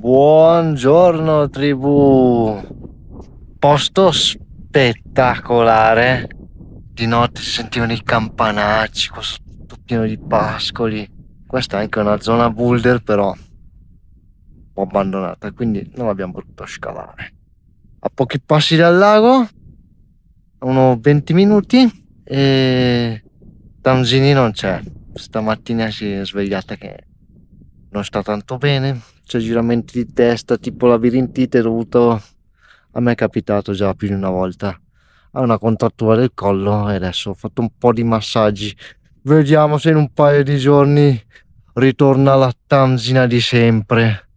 Buongiorno tribù, posto spettacolare. Di notte si sentivano i campanacci, questo tutto pieno di pascoli. Questa è anche una zona boulder, però un po' abbandonata, quindi non abbiamo potuto scalare. A pochi passi dal lago, uno 20 minuti, e Tanzini non c'è. Stamattina si è svegliata che non sta tanto bene, c'è giramenti di testa tipo labirintite dovuto, a me è capitato già più di una volta, ha una contrattura del collo e adesso ho fatto un po' di massaggi. Vediamo se in un paio di giorni ritorna la Tanzina di sempre.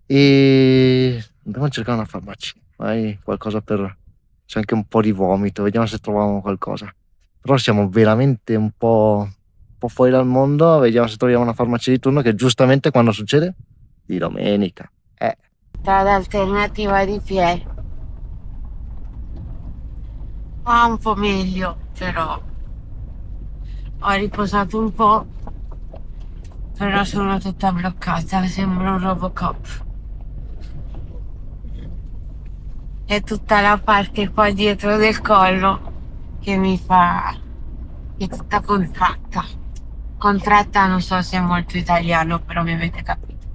E andiamo a cercare una farmacia, vai, qualcosa per... c'è anche un po' di vomito, vediamo se troviamo qualcosa. Però siamo veramente un po' fuori dal mondo, vediamo se troviamo una farmacia di turno, che giustamente quando succede? Di domenica. Strada alternativa di piedi. Va un po' meglio, però ho riposato un po', però sono tutta bloccata, sembra un Robocop. È tutta la parte qua dietro del collo che mi fa... è tutta contratta. Contratta non so se è molto italiano, però mi avete capito.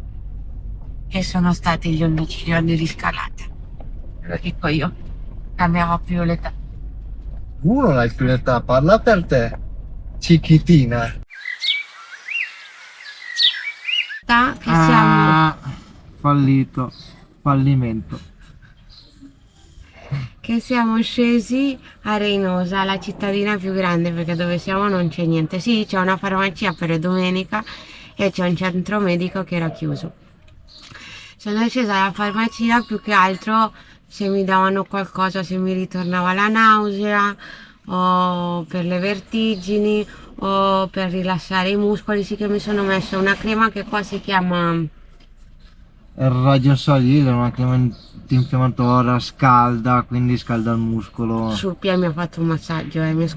Che sono stati gli 11 giorni di scalata. Lo dico io, cambiava più l'età. Uno non hai più l'età, parla per te, cicchitina. Che siamo... Fallito, fallimento. Che siamo scesi a Reynosa, la cittadina più grande, perché dove siamo non c'è niente. Sì, c'è una farmacia, però è domenica, e c'è un centro medico che era chiuso. Sono scesa alla farmacia più che altro se mi davano qualcosa, se mi ritornava la nausea, o per le vertigini, o per rilassare i muscoli. Sì, che mi sono messa una crema che qua si chiama... Il radio salire, una crema antinfiammatoria, scalda, quindi scalda il muscolo. Sul piede mi ha fatto un massaggio e mi ha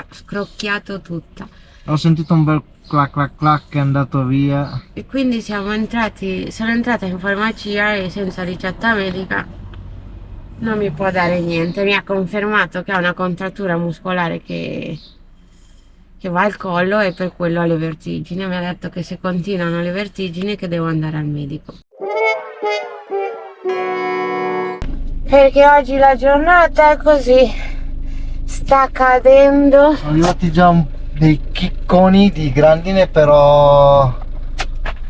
scrocchiato tutta. Ho sentito un bel clac clac clac che è andato via. E quindi sono entrata in farmacia e senza ricetta medica non mi può dare niente. Mi ha confermato che ha una contrattura muscolare che va al collo e per quello ha le vertigini. Mi ha detto che se continuano le vertigini che devo andare al medico. Perché oggi la giornata è così, sta cadendo. Sono arrivati già dei chicconi di grandine, però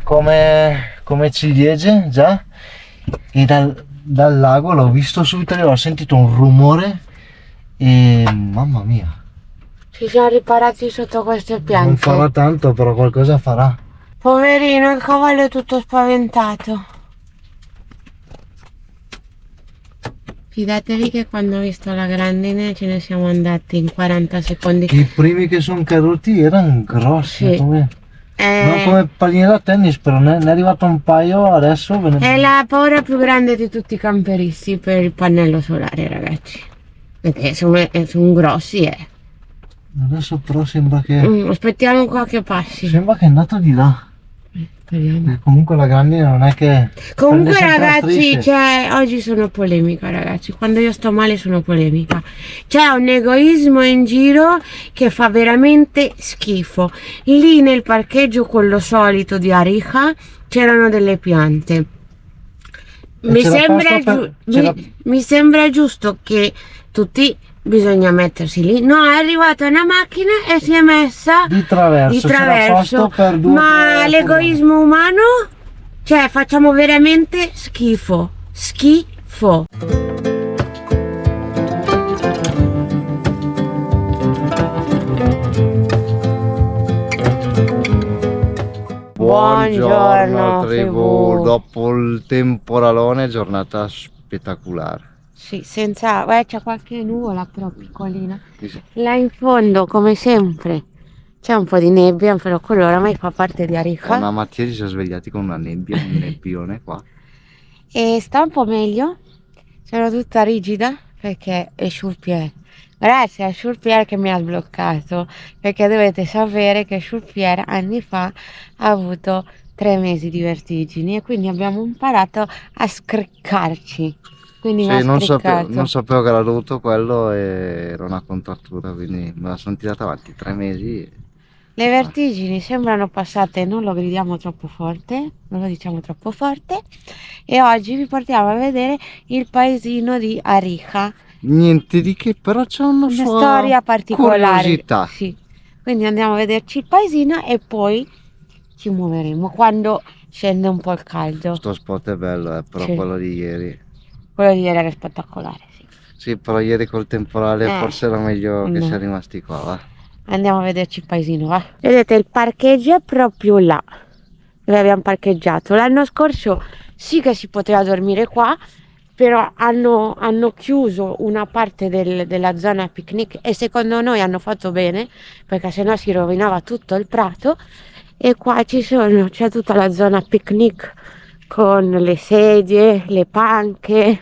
come ciliegie già, e dal lago l'ho visto subito, ho sentito un rumore e mamma mia. Si sono riparati sotto queste piante. Non farà tanto, però qualcosa farà. Poverino, il cavallo è tutto spaventato. Fidatevi che quando ho visto la grandine ce ne siamo andati in 40 secondi. I primi che sono caduti erano grossi, Sì. non come palline da tennis, però ne è arrivato un paio adesso. È la paura più grande di tutti i camperisti per il pannello solare, ragazzi. Perché sono grossi, Adesso però sembra che... aspettiamo qua che passi. Sembra che è andato di là. Speriamo. Comunque la grandine non è che... Comunque ragazzi, oggi sono polemica, ragazzi. Quando io sto male sono polemica. C'è un egoismo in giro che fa veramente schifo. Lì nel parcheggio, quello solito di Arica, c'erano delle piante. Mi sembra giusto che tutti... bisogna mettersi lì. No, è arrivata una macchina e si è messa di traverso, per ma l'egoismo umano, cioè facciamo veramente schifo. Buongiorno tribù. Dopo il temporalone, giornata spettacolare. Sì, senza... c'è qualche nuvola però piccolina. Sì. Là in fondo, come sempre, c'è un po' di nebbia, però quello oramai fa parte di Arica. Una mattina ci siamo svegliati con una nebbia, un nebbione qua. E sta un po' meglio. Sono tutta rigida perché le sciurpie Grazie a Shurpier che mi ha sbloccato, perché dovete sapere che Shurpier anni fa ha avuto 3 mesi di vertigini e quindi abbiamo imparato a scriccarci. Quindi mi ha Sì, non scriccato. sapevo che era dovuto quello e era una contrattura, quindi me la sono tirata avanti 3 mesi. Le vertigini sembrano passate, non lo gridiamo troppo forte, non lo diciamo troppo forte. E oggi vi portiamo a vedere il paesino di Arica. Niente di che, però c'è una Una sua storia particolare, curiosità. sì. Quindi andiamo a vederci il paesino e poi ci muoveremo quando scende un po' il caldo. Sto spot è bello, però Sì. quello di ieri. Quello di ieri era spettacolare, sì. Sì, però ieri col temporale forse era meglio che no. sia rimasti qua, va. Andiamo a vederci il paesino, va. Vedete, il parcheggio è proprio là, dove abbiamo parcheggiato. L'anno scorso sì che si poteva dormire qua, però hanno chiuso una parte della zona picnic e secondo noi hanno fatto bene, perché sennò si rovinava tutto il prato. E qua c'è tutta la zona picnic con le sedie, le panche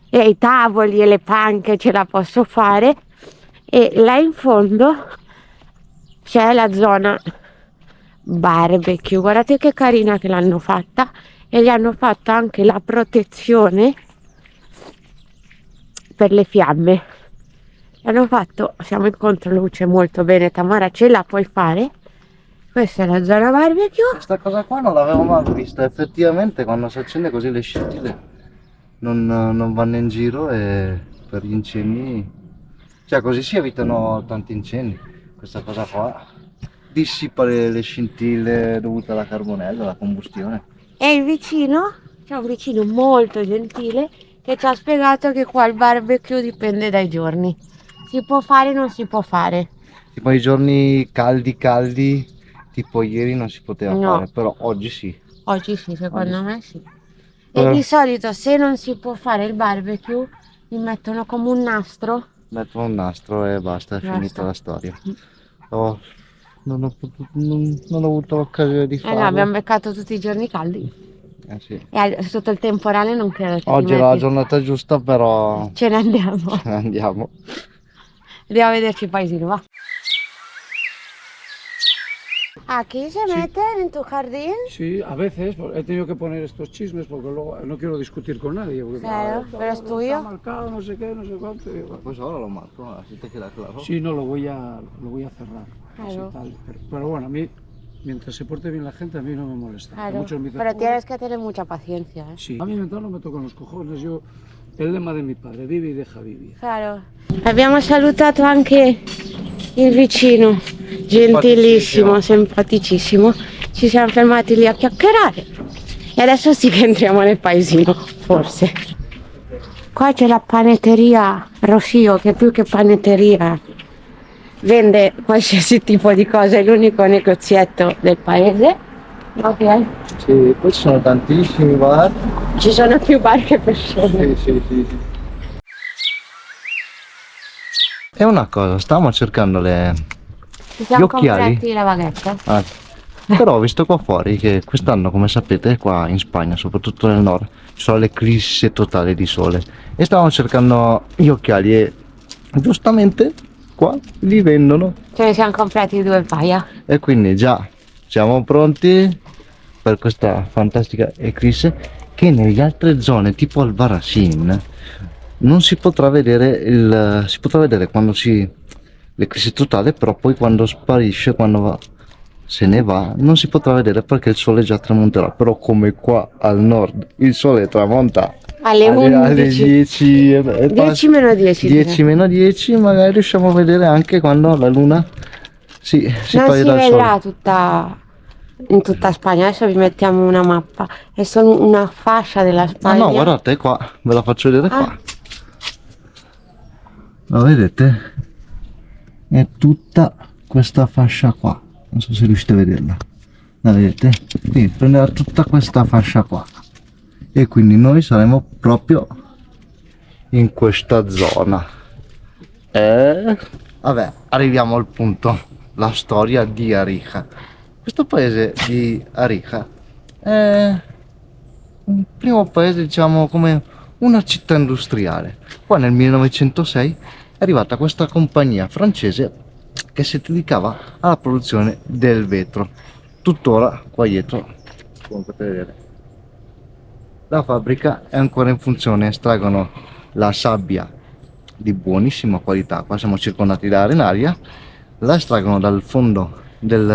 e i tavoli e le panche ce la posso fare. E là in fondo c'è la zona barbecue. Guardate che carina che l'hanno fatta, e gli hanno fatta anche la protezione per le fiamme. Hanno fatto, siamo in controluce, molto bene Tamara, ce la puoi fare. Questa è la zona barbecue. Questa cosa qua non l'avevo mai vista, effettivamente quando si accende così le scintille non vanno in giro e per gli incendi, cioè così si evitano tanti incendi. Questa cosa qua dissipa le scintille dovute alla carbonella, alla combustione. E il vicino, c'è un vicino molto gentile che ci ha spiegato che qua il barbecue dipende dai giorni. Si può fare o non si può fare. Tipo i giorni caldi, tipo ieri non si poteva No. fare, però oggi sì. Oggi sì, secondo Oggi me sì. Eh. E di solito se non si può fare il barbecue, gli mettono come un nastro. Metto un nastro e basta, è finita la storia. Oh, non ho avuto l'occasione di Eh no, farlo. abbiamo beccato tutti i giorni caldi. Sì. E sotto il temporale non credo che Oggi ti era la metti. giornata giusta, però Ce ne andiamo. andiamo. Andiamo a vederci il paesino, va. Aquí se Sí. meten en tu jardín. Sí, a veces he tenido que poner estos chismes porque luego no quiero discutir con nadie. Porque, Claro, pero es tuyo. Está marcado, no sé qué, no sé cuánto. y digo, Pues ahora lo marco, así te queda claro. sí, no, lo voy a cerrar. así, Claro. tal. Pero bueno, a mí, mientras se porte bien la gente, a mí no me molesta. que Claro, muchos me dicen, pero "Joder". tienes que tener mucha paciencia, ¿eh? Sí, a mí mental no me tocan los cojones. Yo, el lema de mi padre, vive y deja vivir. Claro. Abbiamo salutato anche il vicino, gentilissimo, simpaticissimo. Ci siamo fermati lì a chiacchierare e adesso sì che entriamo nel paesino, forse. Qua c'è la panetteria Rossio, che più che panetteria vende qualsiasi tipo di cosa, è l'unico negozietto del paese. Ok. Sì, poi ci sono tantissimi bar. Ci sono più bar che persone. Sì. E una cosa, stavamo cercando Ci siamo gli occhiali. comprati la baghetta. Ah, però ho visto qua fuori che quest'anno, come sapete, qua in Spagna, soprattutto nel nord, ci sono l'eclisse totale di sole. E stavamo cercando gli occhiali e giustamente qua li vendono. Ce ne siamo comprati 2 paia. E quindi già siamo pronti per questa fantastica eclisse che nelle altre zone, tipo Albarracin, non si potrà vedere si potrà vedere quando l'eclisse totale, però poi quando sparisce, se ne va, non si potrà vedere perché il sole già tramonterà. Però come qua al nord il sole tramonta Alle alle 11. 10 10 meno 10. 10 meno 10, magari riusciamo a vedere anche quando la luna si Non si toglie dal vedrà sole. in tutta Spagna. Adesso vi mettiamo una mappa. È solo una fascia della Ah Spagna. no, guardate qua, ve la faccio vedere Ah. qua. La vedete? È tutta questa fascia qua. Non so se riuscite a vederla. La vedete? Quindi prenderà tutta questa fascia qua. E quindi noi saremo proprio in questa zona. Vabbè, arriviamo al punto. La storia di Arica. Questo paese di Arica è un primo paese, diciamo, come una città industriale. Qua nel 1906 è arrivata questa compagnia francese che si dedicava alla produzione del vetro. Tuttora qua dietro, come potete vedere, la fabbrica è ancora in funzione, estraggono la sabbia di buonissima qualità, qua siamo circondati da arenaria, la estraggono dal fondo del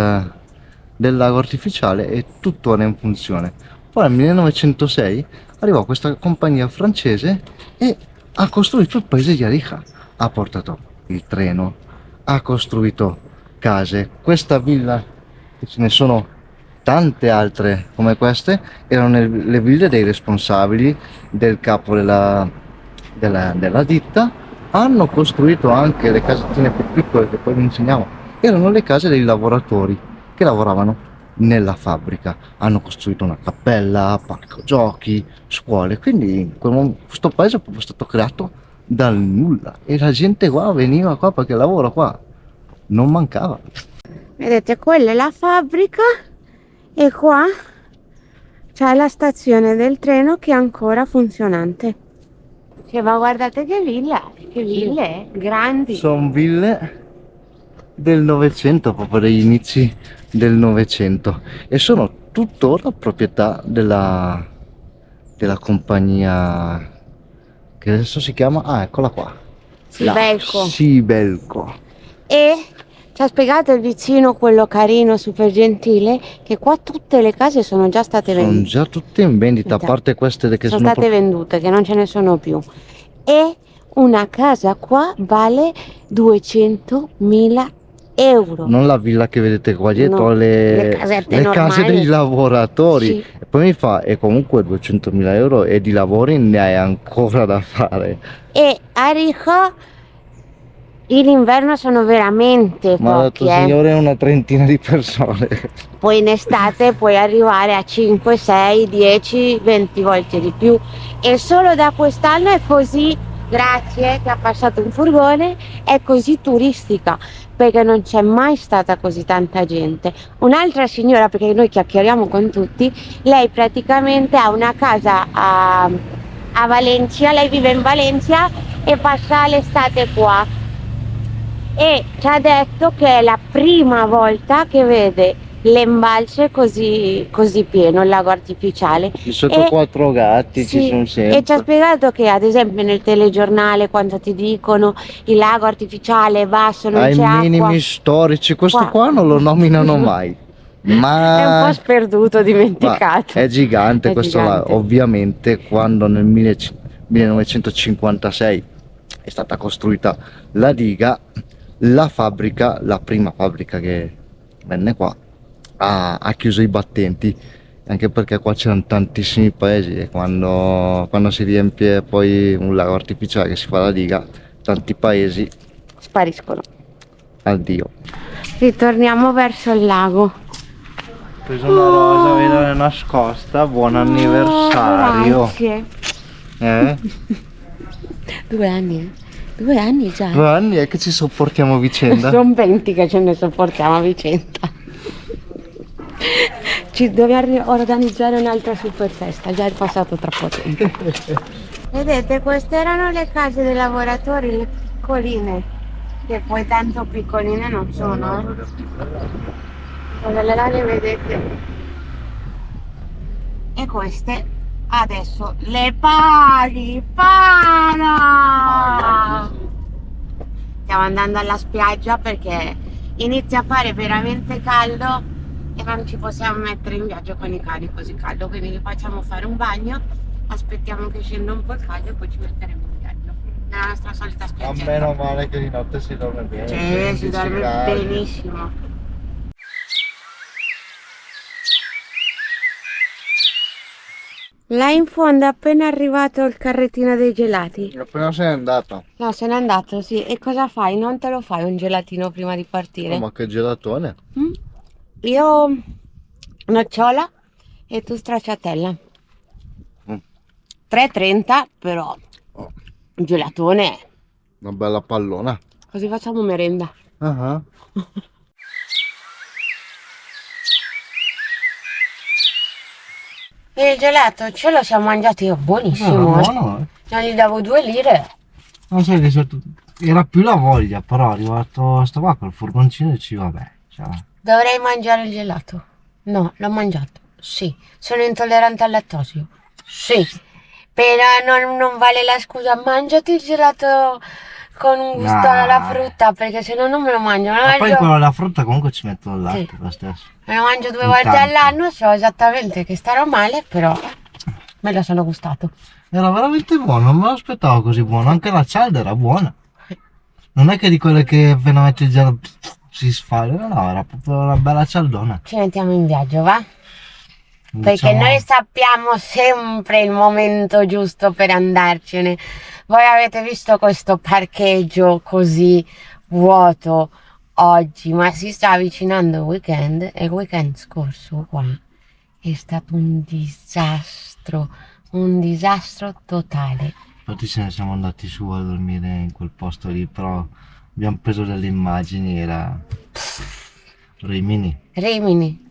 lago artificiale e tuttora in funzione. Poi nel 1906 arrivò questa compagnia francese e ha costruito il paese di Arica, ha portato il treno, ha costruito case. Questa villa, e ce ne sono tante altre come queste, erano le ville dei responsabili, del capo della ditta. Hanno costruito anche le casettine più piccole che poi vi insegniamo, erano le case dei lavoratori che lavoravano nella fabbrica. Hanno costruito una cappella, parco giochi, scuole, quindi questo paese è proprio stato creato dal nulla e la gente qua veniva qua perché lavora qua, non mancava. Vedete, quella è la fabbrica e qua c'è la stazione del treno che è ancora funzionante. Cioè, ma guardate che ville, grandi. Sono ville del Novecento, proprio degli inizi del Novecento, e sono tuttora proprietà della compagnia che adesso si chiama, eccola qua, Sibelco. Sibelco. E ci ha spiegato il vicino, quello carino, super gentile, che qua tutte le case sono già state Sono vendute. già tutte in vendita, a parte queste che Sono sono state vendute, che non ce ne sono più. E una casa qua vale 200.000 euro. non la villa che vedete qua dietro, No, le casette case normali. dei lavoratori. Sì. E poi mi fa, e comunque 200.000 euro e di lavori ne hai ancora da fare. E a Rico in inverno sono veramente Ma ha detto pochi, signore, una trentina di persone. Poi in estate puoi arrivare a 5, 6, 10, 20 volte di più. E solo da quest'anno è così, grazie che ha passato un furgone, è così turistica, perché non c'è mai stata così tanta gente. Un'altra signora, perché noi chiacchieriamo con tutti, lei praticamente ha una casa a Valencia, lei vive in Valencia e passa l'estate qua. E ci ha detto che è la prima volta che vede l'embalse così pieno, il lago artificiale. Di sotto E- 4 gatti sì, ci sono e ci ha sempre. spiegato che ad esempio nel telegiornale, quando ti dicono il lago artificiale è basso, non Ai c'è minimi acqua, storici, questo Qua. qua non lo nominano mai. Ma è un po' sperduto, ma dimenticato. è gigante È questo gigante. là. Ovviamente quando nel 1956 è stata costruita la diga, la fabbrica, la prima fabbrica che venne qua, ha chiuso i battenti, anche perché qua c'erano tantissimi paesi e quando si riempie poi un lago artificiale che si fa la diga, tanti paesi, Spariscono. addio. Ritorniamo verso il lago. Ho preso una rosa, vedo nascosta, buon anniversario. Grazie. 2 2 anni già. anni è che ci sopportiamo a vicenda. Sono 20 che ce ne sopportiamo a vicenda. Ci dobbiamo organizzare un'altra super festa, già è passato troppo tempo. Vedete, queste erano le case dei lavoratori, le piccoline, che poi tanto piccoline non sono. Quelle là le vedete. E queste adesso le paghi, paga! Stiamo andando alla spiaggia perché inizia a fare veramente caldo e non ci possiamo mettere in viaggio con i cani così caldo, quindi li facciamo fare un bagno, aspettiamo che scenda un po' il caldo e poi ci metteremo in viaggio nella nostra solita spiaggia. Meno male che di notte si dorme bene. Sì, si dorme 15 gradi. benissimo. Là in fondo è appena arrivato il carrettino dei gelati. Appena se n'è andata. No, se n'è andato, sì. E cosa fai? Non te lo fai un gelatino prima di partire? Oh, ma che gelatone. Mm? Io nocciola e tu stracciatella. Mm. 3,30 però. Oh, Gelatone. una bella pallona. Così facciamo merenda. Ah. E il gelato ce lo siamo mangiati buonissimo. Buono, Non gli davo 2 lire. non sai che Era più la voglia, però è arrivato sto qua col furgoncino e dici vabbè, cioè, Dovrei mangiare il gelato. No, l'ho mangiato. Sì. Sono intollerante al lattosio. Sì. Però non vale la scusa. Mangiati il gelato con un gusto Nah. alla frutta, perché se no non me lo mangio. Me lo ma poi mangio, quello della frutta comunque ci mettono il latte Sì. lo stesso. me lo mangio 2 In volte tanti. all'anno. So esattamente che starò male, però me lo sono gustato. Era veramente buono, non me lo aspettavo così buono, anche la cialda era buona. Non è che di quelle che appena metti il gelato si sfalda, no, era proprio una bella cialdona. Ci mettiamo in viaggio, va? Perché Diciamo, noi sappiamo sempre il momento giusto per andarcene. Voi avete visto questo parcheggio così vuoto oggi, ma si sta avvicinando il weekend e il weekend scorso qua è stato un disastro totale. infatti ce ne siamo andati su a dormire in quel posto lì, però abbiamo preso delle immagini, era Rimini. Rimini.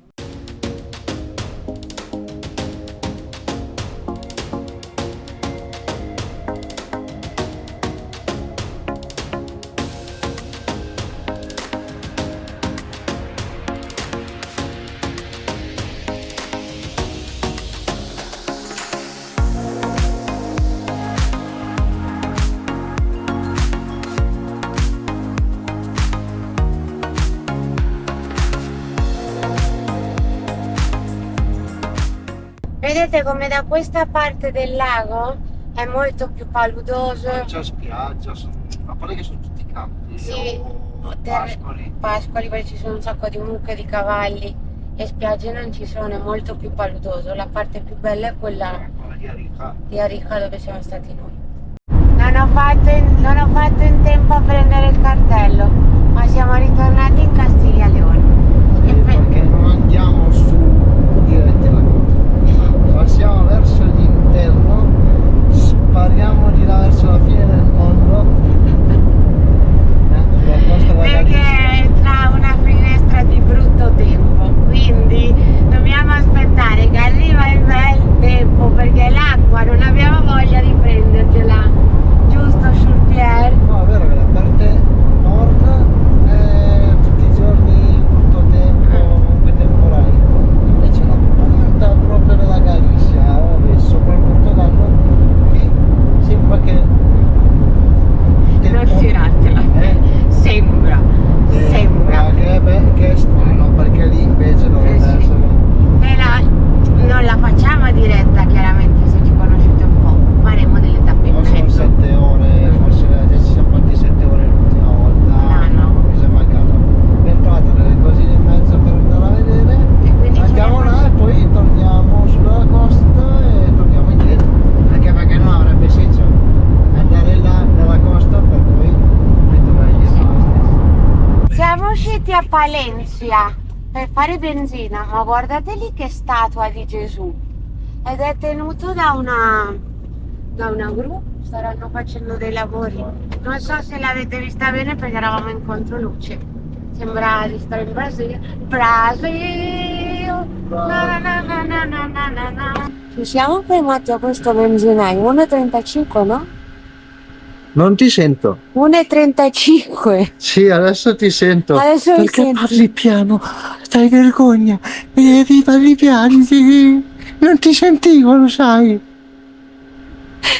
Vedete come da questa parte del lago è molto più paludoso. C'è spiaggia, a parte che sono tutti campi, Sì, pascoli. pascoli, poi ci sono un sacco di mucche di cavalli e spiagge non ci sono, è molto più paludoso. La parte più bella è quella Quella di Arica. di Arica dove siamo stati noi. Non ho fatto in tempo a prendere il cartello, ma siamo ritornati in Castiglia Leone. Sì, perché non andiamo su diretti alla costa, passiamo verso l'interno, spariamo di là verso la fine del mondo, sulla costa della Galizia. Perché tra una finestra di brutto tempo, quindi dobbiamo aspettare che arriva il bel tempo, perché l'acqua non abbiamo voglia di prendercela, giusto Sul-Pierre? No, è vero che la parte nord è tutti i giorni brutto tempo, comunque temporali, invece la punta proprio della Galizia, ovest, sopra il Portogallo, qui sembra che il tempo Non tiratela, sembra che è strano, perché lì invece dovrebbe sì. essere. Però non la facciamo diretta, chiaramente, se ci conoscete un po', faremo delle tappe in No, sono mezzo. 7 ore, forse già ci siamo fatti 7 ore l'ultima volta. No. Mi sembra a caso. Abbiamo trovato delle cosine in mezzo per andare a vedere. E quindi Andiamo là e poi torniamo sulla costa e torniamo indietro. Perché non avrebbe senso andare là nella costa per poi ritornare indietro. Siamo usciti a Palencia per fare benzina, ma guardate lì che statua di Gesù, ed è tenuto da una gru. Staranno facendo dei lavori, non so se l'avete vista bene perché eravamo in controluce, sembra di stare in Brasil. Na. Ci siamo fermati a questo benzinaio, 1,35, no? Non ti sento. 1,35. Sì, adesso ti sento. Adesso mi Perché senti? parli piano? Stai vergogna. Devi parli piano. Non ti sentivo, lo sai.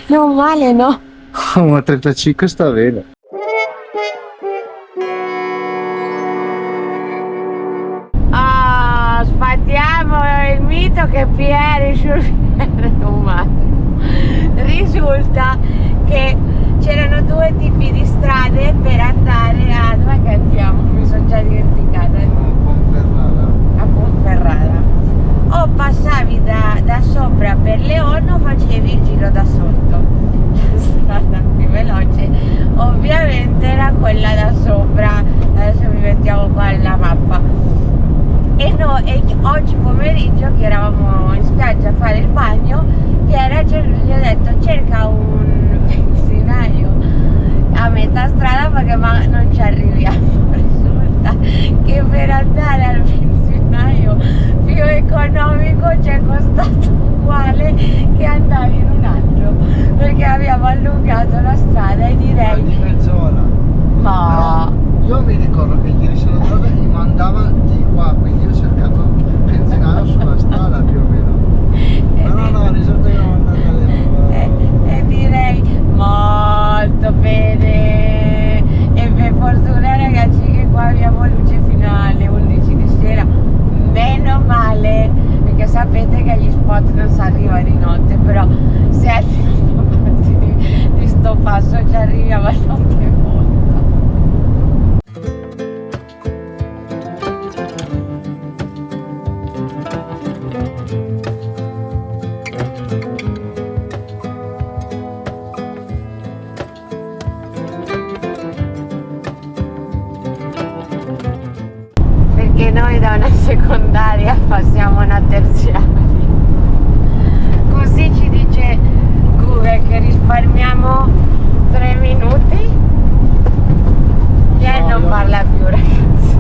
Non male, no? Ma 35 sta bene. Sfattiamo il mito che Pierre Sul-Pierre è umano. Risulta che c'erano 2 tipi di strade per andare a... dove che andiamo? Mi sono già dimenticata. A Ponferrada. O passavi da sopra per León o facevi il giro da sotto. La strada più veloce ovviamente era quella da sopra. Adesso vi mettiamo qua la mappa. E oggi pomeriggio che eravamo in spiaggia a fare il bagno, gli ho detto cerca un benzinaio a metà strada perché non ci arriviamo. Risulta che per andare al benzinaio più economico ci è costato uguale che andare in un altro, perché abbiamo allungato la strada e direi Di mezz'ora. da una secondaria passiamo a una terziaria. Così ci dice Google che risparmiamo 3 minuti e No, non io- parla più, ragazzi.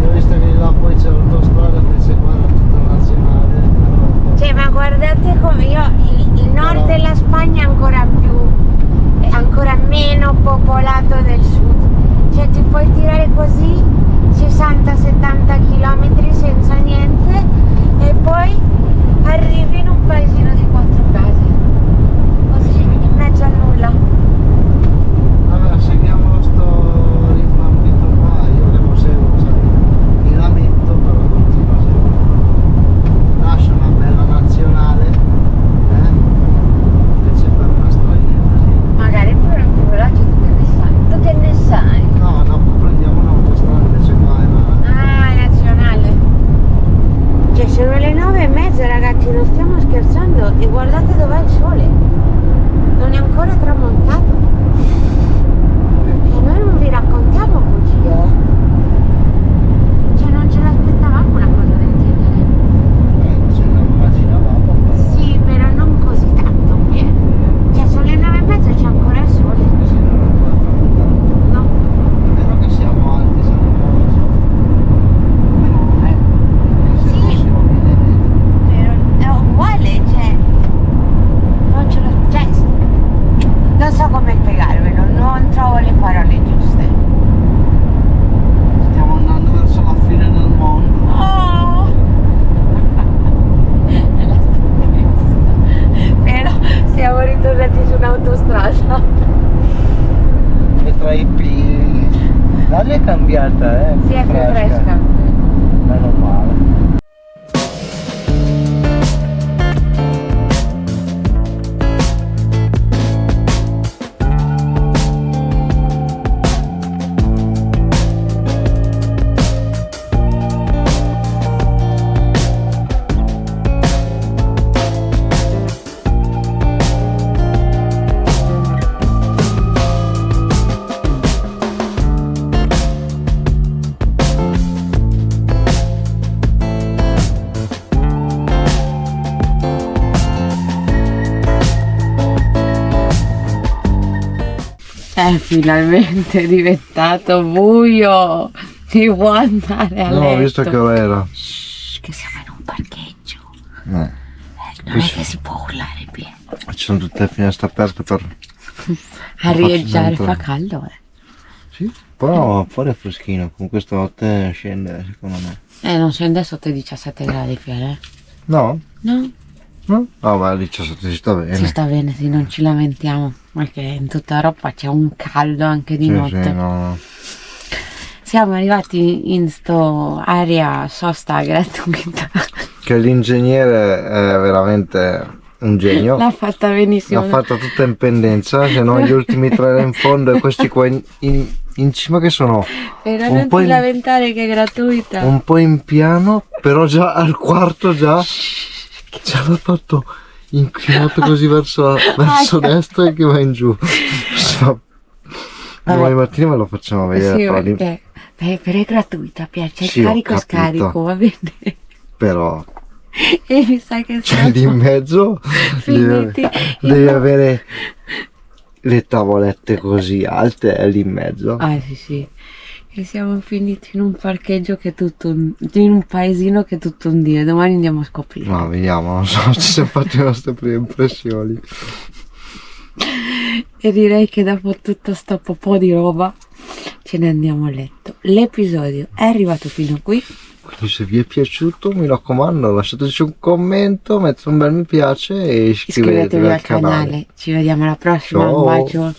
Ho visto che là poi c'è l'autostrada, invece qua era tutta nazionale. Cioè, ma guardate come il nord della Spagna è ancora meno popolato del sud. Cioè, ti puoi tirare così 60-70 km senza niente e poi arrivi in un paesino di 4 case. Così, in mezzo a nulla. Allora, seguiamo sto rimbambito qua, io che lo seguo, sai, mi lamento, però continuo a seguire. Lascio una bella nazionale, invece per una straniera, sì. Magari pure più veloce, tu che ne sai? Tu che ne sai? No, dopo prendiamo un'autostrada, invece qua è una... Ah, nazionale. Cioè, sono le 9:30, ragazzi, non stiamo scherzando. E guardate dov'è il sole. Non è ancora tramontato. E noi non vi raccontiamo bugie. Cioè, non ce l'aspettavamo una cosa del genere. ce la immaginavamo, però... Sì, però non così tanto bene. Cioè, sono le 9:30 e c'è ancora il sole. Sì, non è ancora tramontato. No. È vero che siamo alti, siamo pochi, però se Sì. fossimo 1000 metri. Però è uguale, cioè, non ce lo, cioè, non so come spiegarvelo, non trovo le parole giuste. Stiamo andando verso la fine del mondo. Oh! È la stanchezza. Però siamo ritornati su un'autostrada. E tra i P... L'aria è cambiata, Si è più fresca. Meno male. Finalmente è diventato buio. Si può andare a letto. No, ho visto che ora era. Shh, che siamo in un parcheggio. No. Non è che si può urlare bene. Ci sono tutte le finestre aperte per... Arieggiare faccio fa entrare. caldo, Sì, però fuori è freschino, comunque stanotte scende secondo me. Non scende sotto i 17 gradi più, eh? No? No, No? No, ma 17 si sta bene. si sta bene, sì, non ci lamentiamo. Perché in tutta Europa c'è un caldo anche di Sì, notte. sì, no. Siamo arrivati in sto area sosta gratuita. Che l'ingegnere è veramente un genio. L'ha fatta benissimo. L'ha fatta tutta in pendenza, se no gli ultimi tre là in fondo e questi qua in cima che sono Però un non po' ti in- lamentare che è gratuita. un po' in piano, però già al quarto già ce l'ha fatto inclinato così verso destra e che va in giù. Domani mattina ve lo facciamo vedere, Sì, però, perché però è gratuita, piace il Sì, ho carico e capito. scarico, va bene. però E mi sa che cioè, lì in mezzo finiti. devi avere le tavolette così alte lì in mezzo. Ah sì sì. E siamo finiti in un parcheggio che è tutto in un paesino che è tutto un dio. Domani andiamo a scoprire. No, vediamo, non so, ci siamo fatti le nostre prime impressioni. E direi che dopo tutto sto po' di roba ce ne andiamo a letto. L'episodio è arrivato fino a qui. Quindi se vi è piaciuto, mi raccomando, lasciateci un commento, mettete un bel mi piace e iscrivetevi Iscrivetevi al al canale. Ci vediamo alla prossima. Ciao. Un bacio.